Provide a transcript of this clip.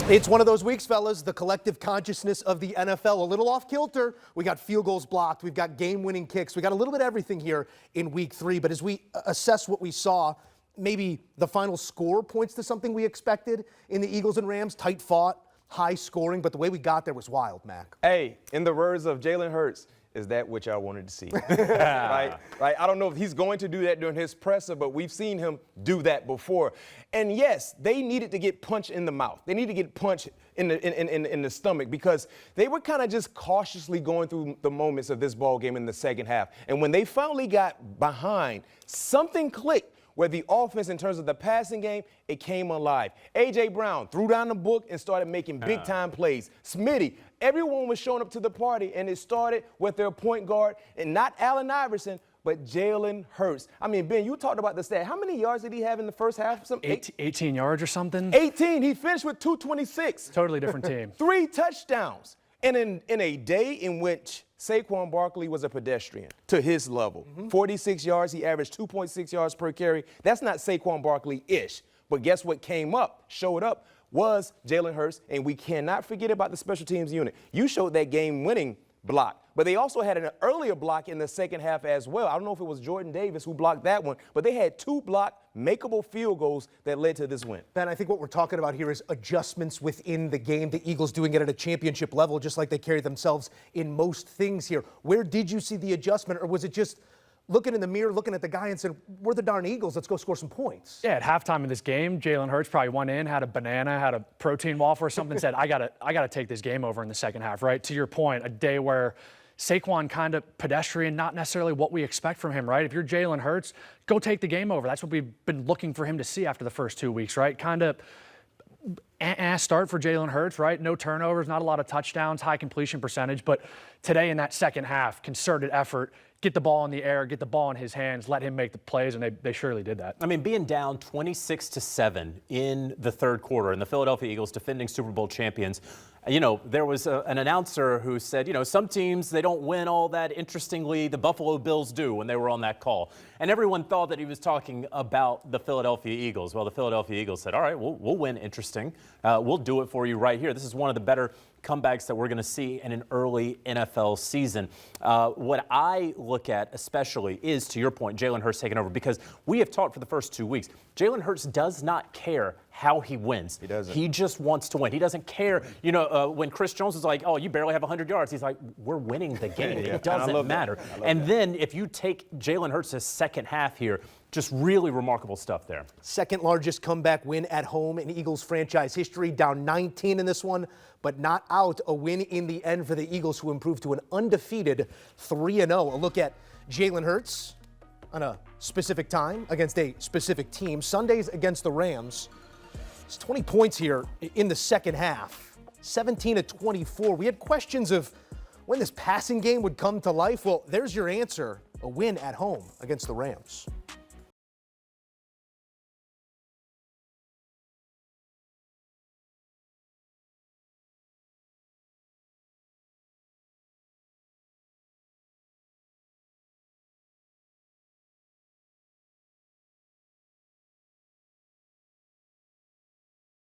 It's one of those weeks, fellas, the collective consciousness of the NFL. A little off kilter. We got field goals blocked. We've got game-winning kicks. We got a little bit of everything here in week 3. But as we assess what we saw, maybe the final score points to something we expected in the Eagles and Rams. Tight fought, high scoring, but the way we got there was wild, Mac. Hey, in the words of Jalen Hurts, is that what y'all wanted to see? Right? I don't know if he's going to do that during his presser, but we've seen him do that before. And yes, they needed to get punched in the mouth. They needed to get punched in the stomach because they were kind of just cautiously going through the moments of this ball game in the second half. And when they finally got behind, something clicked where the offense, in terms of the passing game, it came alive. A.J. Brown threw down the book and started making big-time plays. Smitty, everyone was showing up to the party, and it started with their point guard, and not Allen Iverson, but Jalen Hurts. I mean, Ben, you talked about the stat. How many yards did he have in the first half? 18 yards or something? 18. He finished with 226. Totally different team. 3 touchdowns. And in a day in which Saquon Barkley was a pedestrian to his level, 46 yards, he averaged 2.6 yards per carry. That's not Saquon Barkley-ish. But guess what showed up, was Jalen Hurts, and we cannot forget about the special teams unit. You showed that game-winning block, but they also had an earlier block in the second half as well. I don't know if it was Jordan Davis who blocked that one, but they had 2 blocked makeable field goals that led to this win. Ben, I think what we're talking about here is adjustments within the game. The Eagles doing it at a championship level, just like they carry themselves in most things here. Where did you see the adjustment, or was it just looking in the mirror, looking at the guy and saying, we're the darn Eagles, let's go score some points? Yeah, at halftime of this game, Jalen Hurts probably went in, had a banana, had a protein waffle or something, said, I gotta take this game over in the second half, right? To your point, a day where Saquon kind of pedestrian, not necessarily what we expect from him, right? If you're Jalen Hurts, go take the game over. That's what we've been looking for him to see after the first 2 weeks, right? Kind of start for Jalen Hurts, right? No turnovers, not a lot of touchdowns, high completion percentage. But today in that second half, concerted effort, get the ball in the air, get the ball in his hands, let him make the plays, and they surely did that. I mean, being down 26-7 in the third quarter, and the Philadelphia Eagles, defending Super Bowl champions, you know, there was an announcer who said, you know, some teams, they don't win all that interestingly. The Buffalo Bills do, when they were on that call. And everyone thought that he was talking about the Philadelphia Eagles. Well, the Philadelphia Eagles said, all right, we'll win interesting. We'll do it for you right here. This is one of the better comebacks that we're going to see in an early NFL season. What I look at especially is, to your point, Jalen Hurts taking over, because we have talked for the first 2 weeks. Jalen Hurts does not care how he wins. He doesn't. He just wants to win. He doesn't care. You know, when Chris Jones was like, oh, you barely have 100 yards, he's like, we're winning the game. Yeah. It doesn't matter. And then if you take Jalen Hurts' second half here, just really remarkable stuff there. Second largest comeback win at home in Eagles franchise history, down 19 in this one, but not out. A win in the end for the Eagles, who improved to an undefeated 3-0. A look at Jalen Hurts on a specific time against a specific team. Sundays against the Rams. It's 20 points here in the second half, 17-24. We had questions of when this passing game would come to life. Well, there's your answer, a win at home against the Rams.